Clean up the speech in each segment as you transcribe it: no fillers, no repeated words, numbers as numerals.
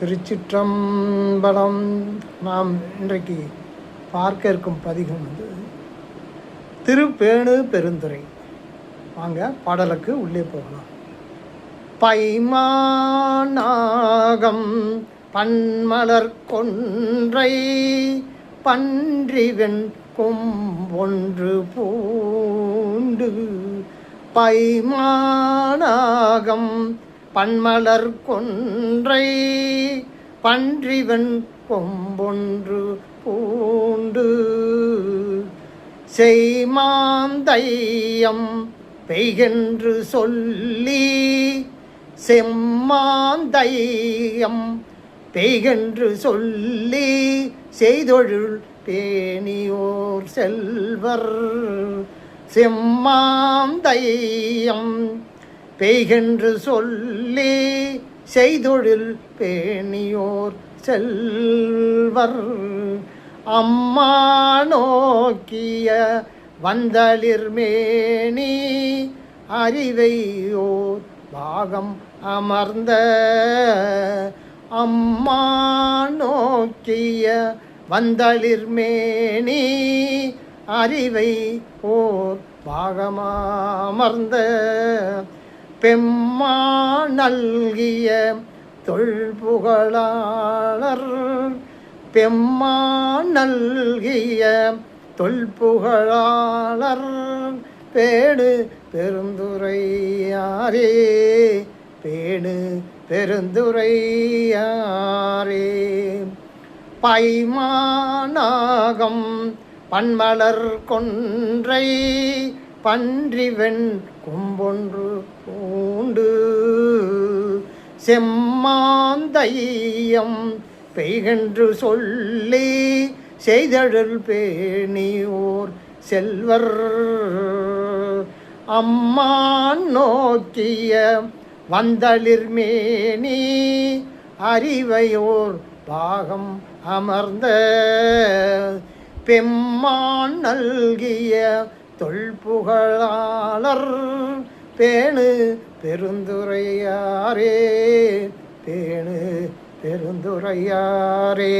திருச்சிற்றம்பலம். நாம் இன்றைக்கு பார்க்க இருக்கும் பதிகம் திருப்பேணு பெருந்துறை. வாங்க பாடலுக்கு உள்ளே போகலாம். பைமானாகம் பன்மலர் கொன்றை பன்றிவெண் கொம்பொன்று பூண்டு. பைமானாகம் பன்மலர் கொன்றை பன்றிவன் கொம்பொன்று பூண்டு. செய்மாந்தையம் பெய்கென்று சொல்லி செம்மாந்தையம் பெய்கென்று சொல்லி செய்தொழில் பேணியோர் செல்வர். செம்மாந்தையம் பெய்கென்று சொல்லி செய்தொழில் பேணியோர் செல்வர். அம்மா நோக்கிய வந்தளிர்மேனி அறிவையோர் பாகம் அமர்ந்த. அம்மா நோக்கிய வந்தளிர்மேனி அறிவை ஓர் பாகமர்ந்த. பெம்மா நல்கிய தொல்புகழாளர். பெம்மா நல்கிய தொல்புகழாளர் பேடு பெருந்துறையாரே. பேடு பெருந்துறையாரே. பைமானாகம் பன்மலர் கொன்றை பன்றிவெண் கொம்பொன்று பூண்டு. செம்மாந்தையம் பெய்கென்று சொல்லி செய்தழில் பேணியோர் செல்வர். அம்மா நோக்கிய வந்தளிர்மேனி அறிவையோர் பாகம் அமர்ந்த. பெம்மான் நல்கிய தொல்புகழாளர் பேணு பெருந்துறையாரே. பேணு பெருந்துறையாரே.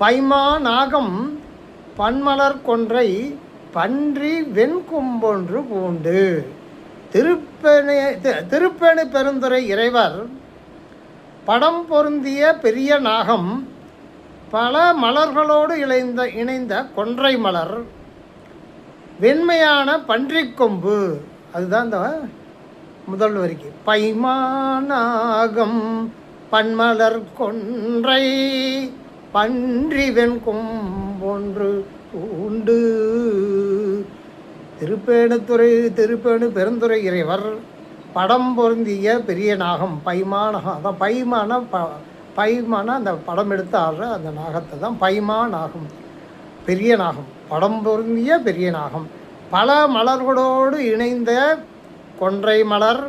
பைமானாகம் பன்மலர் கொன்றை பன்றி வெண்கொம்பொன்று பூண்டு. திருப்பேணு பெருந்துறை இறைவர் படம் பொருந்திய பெரிய நாகம் பல மலர்களோடு இணைந்த கொன்றை மலர் வெண்மையான பன்றிக்கொம்பு. அதுதான் இந்த முதல் வரிக்கு. பைமானாகம் பன்மலர் கொன்றை பன்றி வெண்கொம்பொன்று உண்டு. திருப்பேணு பெருந்துறை இறைவர் படம் பொருந்திய பெரிய நாகம் பைமானகம். அதான் பைமான அந்த படம் எடுத்து ஆடுற அந்த நாகத்தை தான் பைமா நாகம். பெரிய நாகம், படம் பொருந்திய பெரிய நாகம், பல மலர்களோடு இணைந்த கொன்றை மலர்,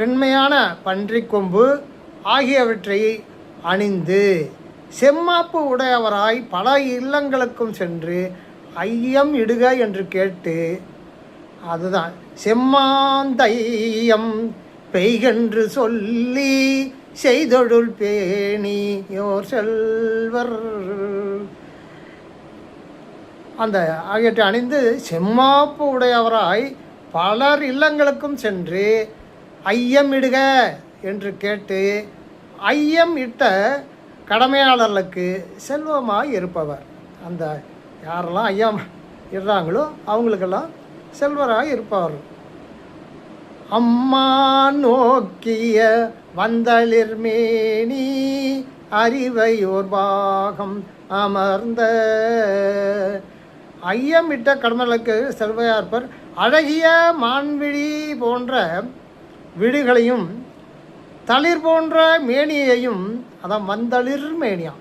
வெண்மையான பன்றிக்கொம்பு ஆகியவற்றை அணிந்து செம்மாப்பு உடையவராய் பல இல்லங்களுக்கும் சென்று ஐயம் இடுக என்று கேட்டு. அதுதான் செம்மாந்தையம் பெய்கென்று சொல்லி செய்தொழில் பேணியோர் செல்வர். அந்த ஆகியவற்றை அணிந்து செம்மாப்பு உடையவராய் பலர் இல்லங்களுக்கும் சென்று ஐயம் இடுக என்று கேட்டு ஐயம் இட்ட கடமையாளர்களுக்கு செல்வமாய் இருப்பவர். அந்த யாரெல்லாம் ஐயம் இடுறாங்களோ அவங்களுக்கெல்லாம் செல்வராய் இருப்பவர். அம்மா நோக்கிய வந்தளிர்மேனி அறிவையோர் பாகம் அமர்ந்த. ஐயமிட்ட கடமைகளுக்கு செல்வையார்ப்பர் அழகிய மான்விழி போன்ற விடுகளையும் தளிர் போன்ற மேனியையும், அதான் வந்தளிர் மேனியா.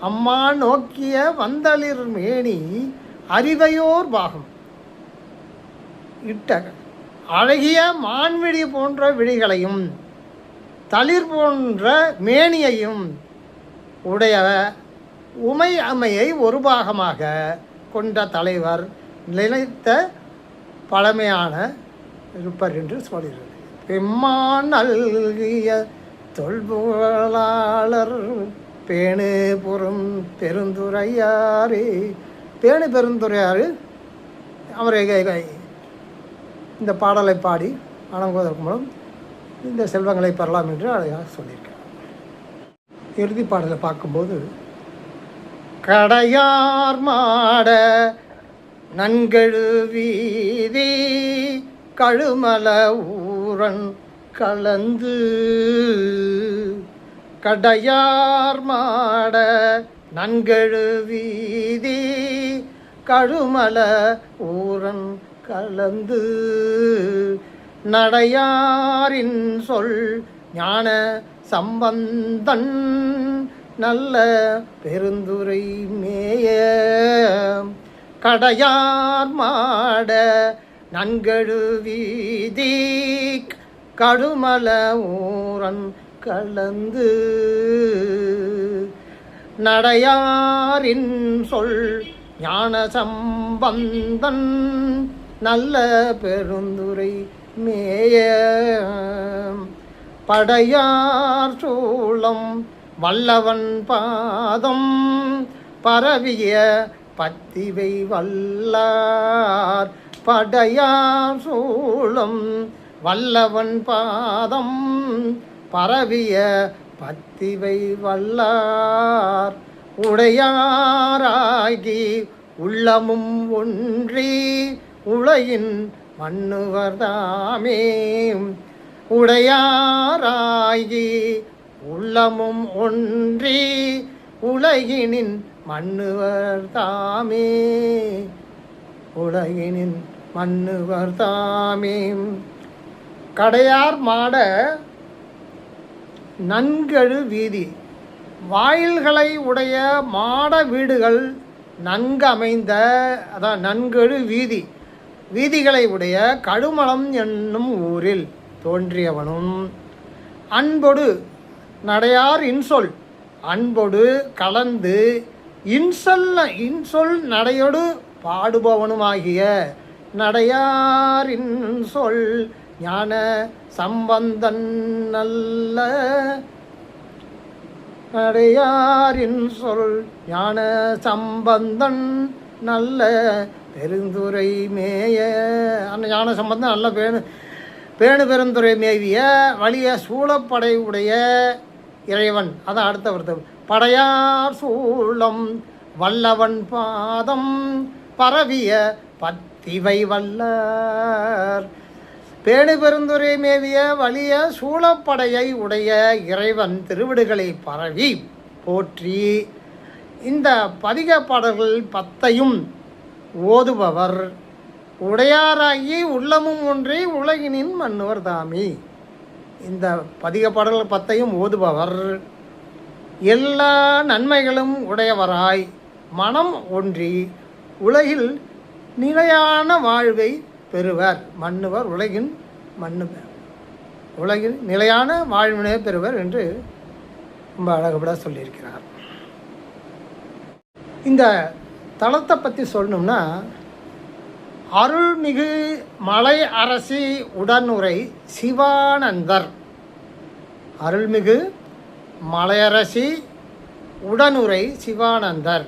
அம்மா நோக்கிய வந்தளிர் மேனி அறிவையோர் பாகம் இட்ட அழகிய மான்விழி போன்ற விழிகளையும் தளிர் போன்ற மேனியையும் உடைய உமை அம்மையை ஒரு பாகமாக கொண்ட தலைவர் நிலைத்த பழமையான இருப்பர் என்று சொல்கிறது. பெம்மான் நல்கிய தொல்புகழாளர் பேணு பெருந்துரையாரே. பேணு பெருந்துரையாறு அவரை இந்த பாடலை பாடி வணங்குவதற்கு மூலம் இந்த செல்வங்களை பெறலாம் என்று அழகாக சொல்லியிருக்கிறார். இறுதி பாடலை பார்க்கும்போது, கடையார் மாட நன்கெழு வீதி கழுமல ஊரன் கலந்து, கடையார் மாட நன்கெழு வீதி கழுமல ஊரன் கலந்து, நடையாரின் சொல் ஞான சம்பந்தன் நல்ல பெருந்துரை மேய, கடையார் மாட நன்கெழு வீதி கடுமல ஊரன் கலந்து, நடையாரின் சொல் ஞான சம்பந்தன் நல்ல பெருந்துரை மேய, படையார் சூளம் வல்லவன் பாதம் பரவிய பத்திவை வல்லார், படையார் சூளம் வல்லவன் பாதம் பரவிய பத்திவை வல்லார், உடையாராகி உள்ளமும் ஒன்றி உலகின் மன்னுவர்தாமே, உடையாராகி உள்ளமும் ஒன்றி உலகினின் மன்னுவர்தாமே, உலகினின் மன்னுவர்தாமே. கடையார் மாட நன்கெழு வீதி, வாயில்களை உடைய மாட வீடுகள் நன்கு அமைந்த, அதான் நன்கெழு வீதி, வீதிகளை உடைய கடுமலம் என்னும் ஊரில் தோன்றியவனும், அன்பொடு நடையார் இன்சொல் அன்பொடு கலந்து இன்சொல் நடையொடு பாடுபவனுமாகிய நடையாரின் சொல் ஞான சம்பந்தன் நல்ல, நடையாரின் சொல் ஞான சம்பந்தன் நல்ல பெருந்துரை மேய, அந்த ஞான சம்பந்தன் நல்ல பேணு பெருந்துரை மேவிய வலிய சூழப்படை உடைய இறைவன். அதான் அடுத்த வருத்தம், படையார் சூளம் வல்லவன் பாதம் பரவிய பத்திவை வல்லார், பேணு பெருந்துரை மேவிய வலிய சூழப்படையை உடைய இறைவன் திருவிடுகளை பரவி போற்றி இந்த பதிக பாடல்கள் 10ஐயும் ஓதுபவர் உடையாராகி உள்ளமும் ஒன்றி உலகினின் மன்னுவர் தாமி. இந்த பதிக பாடல்கள் 10ஐயும் ஓதுபவர் எல்லா நன்மைகளும் உடையவராய் மனம் ஒன்றி உலகில் நிலையான வாழ்வை பெறுவர். மன்னுவர் உலகின் உலகில் நிலையான வாழ்வினை பெறுவர் என்று ரொம்ப அழகுபட சொல்லியிருக்கிறார். இந்த தலத்தை பற்றி சொல்லணும்னா, அருள்மிகு மலை அரசி உடனுரை சிவானந்தர், அருள்மிகு மலையரசி உடனுரை சிவானந்தர்,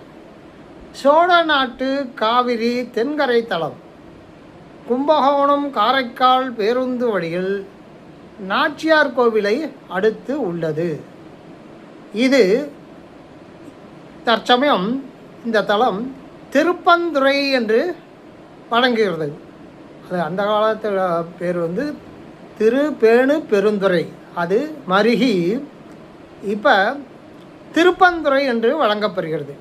சோழ நாட்டு காவிரி தென்கரை தலம், கும்பகோணம் காரைக்கால் பேருந்து வழியில் நாச்சியார் கோவிலை அடுத்து உள்ளது. இது தற்சமயம் இந்த தலம் திருப்பந்துறை என்று வழங்குகிறது. அது அந்த காலத்தில் பேர் திருப்பேணு பெருந்துறை, அது மருகி இப்போ திருப்பந்துறை என்று வழங்கப்படுகிறது.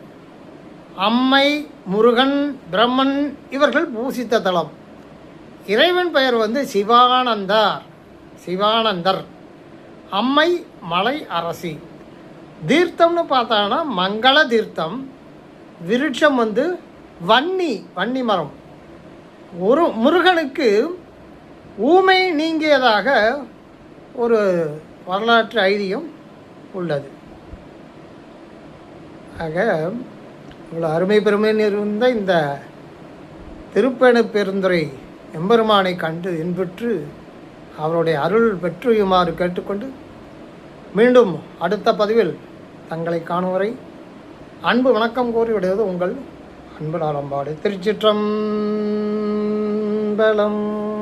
அம்மை, முருகன், பிரம்மன் இவர்கள் பூசித்த தலம். இறைவன் பெயர் சிவானந்தர், அம்மை மலை அரசி. தீர்த்தம்னு பார்த்தாங்கன்னா மங்கள தீர்த்தம். விருட்சம் வன்னி மரம். ஒரு முருகனுக்கு ஊமை நீங்கியதாக ஒரு வரலாற்று ஐதீகம் உள்ளது. ஆக இவ்வளோ அருமை பெருமை இருந்த இந்த திருப்பேணு பெருந்துறை எம்பெருமானை கண்டு இன்புற்று அவருடைய அருள் பெற்றுயுமாறு கேட்டுக்கொண்டு மீண்டும் அடுத்த பதிவில் தங்களை காணும் வரை அன்பு வணக்கம் கூறி விடுவது உங்கள் அன்பு நாளம்பாடு. திருச்சிற்றம்பலம்.